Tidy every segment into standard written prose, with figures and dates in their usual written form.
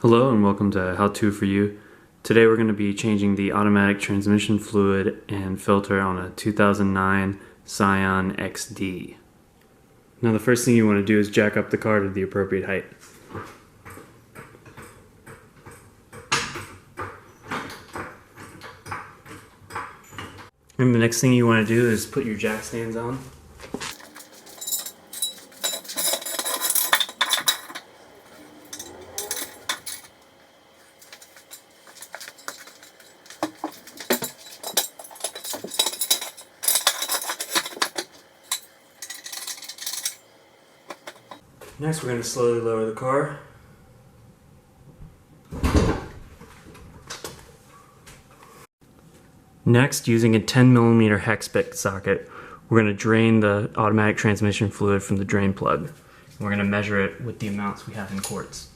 Hello and welcome to How To For You. Today we're going to be changing the automatic transmission fluid and filter on a 2009 Scion XD. Now the first thing you want to do is jack up the car to the appropriate height. And the next thing you want to do is put your jack stands on. Next we're going to slowly lower the car. Next, using a 10mm hex bit socket, we're going to drain the automatic transmission fluid from the drain plug. And we're going to measure it with the amounts we have in quarts.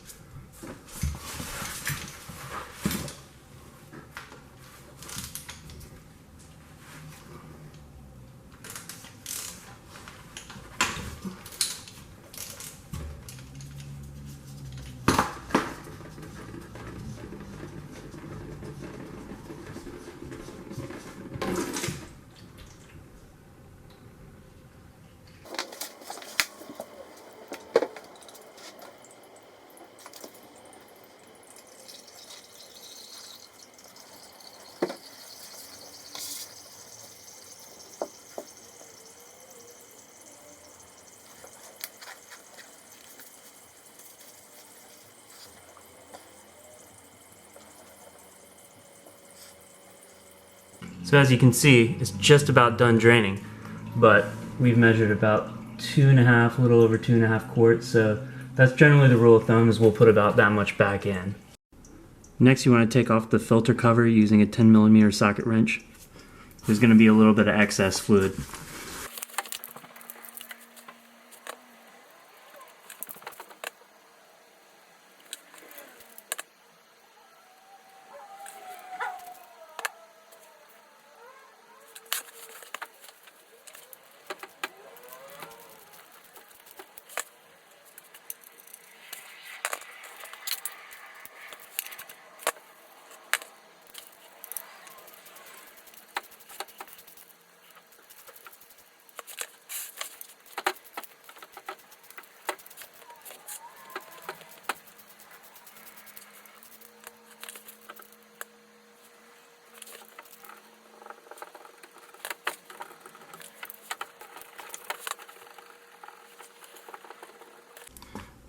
So as you can see, it's just about done draining, but we've measured about a little over 2.5 quarts, so that's generally the rule of thumb, is we'll put about that much back in. Next you want to take off the filter cover using a 10mm socket wrench. There's going to be a little bit of excess fluid.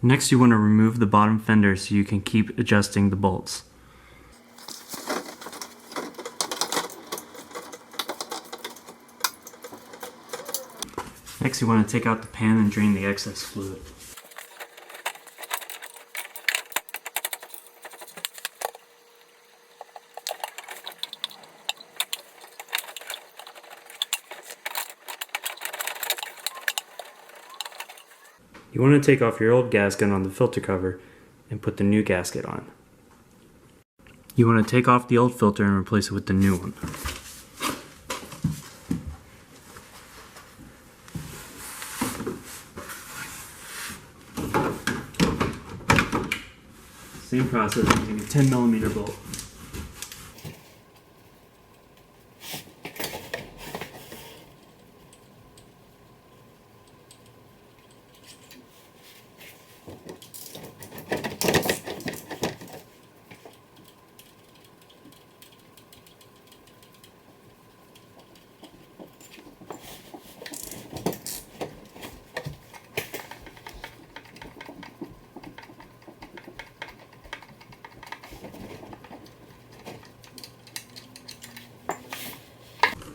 Next you want to remove the bottom fender so you can keep adjusting the bolts. Next you want to take out the pan and drain the excess fluid. You want to take off your old gasket on the filter cover and put the new gasket on. You want to take off the old filter and replace it with the new one. Same process using a 10mm bolt.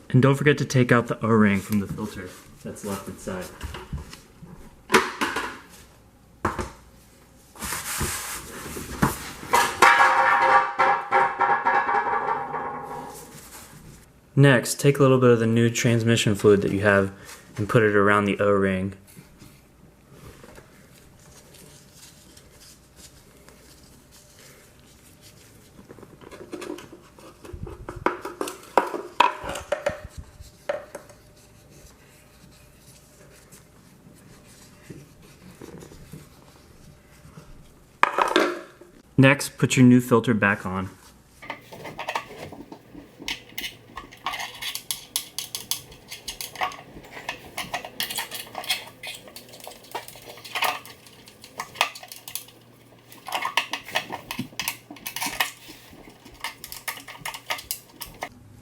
And don't forget to take out the O-ring from the filter that's left inside. Next, take a little bit of the new transmission fluid that you have and put it around the O-ring. Next, put your new filter back on.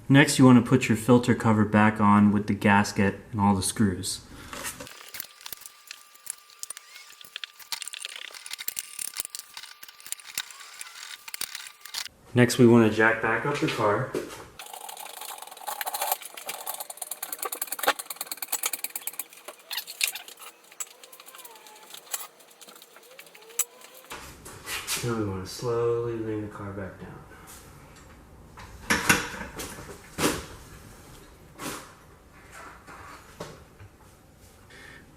Next, you want to put your filter cover back on with the gasket and all the screws. Next, we want to jack back up the car. Now we want to slowly lean the car back down.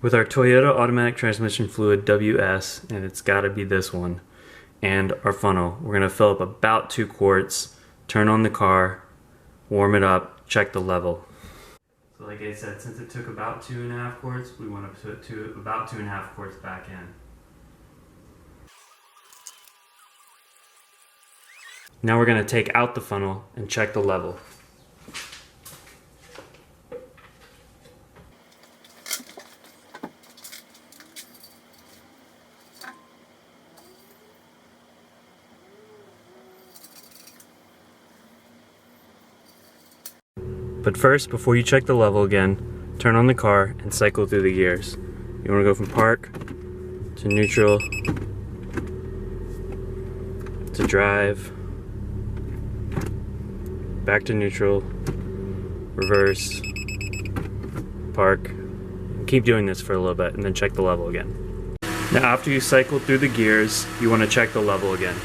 With our Toyota automatic transmission fluid WS, and it's got to be this one, and our funnel, we're going to fill up about 2 quarts, turn on the car, warm it up, check the level. So like I said, since it took about 2.5 quarts, we want to put about 2.5 quarts back in. Now we're going to take out the funnel and check the level. But first, before you check the level again, turn on the car and cycle through the gears. You want to go from park to neutral to drive, back to neutral, reverse, park. Keep doing this for a little bit and then check the level again. Now after you cycle through the gears, you want to check the level again.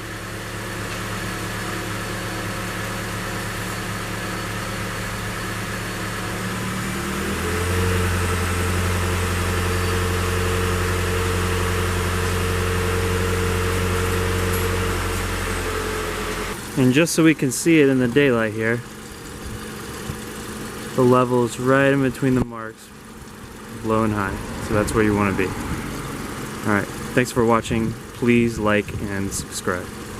And just so we can see it in the daylight here, the level is right in between the marks, low and high. So that's where you want to be. Alright, thanks for watching. Please like and subscribe.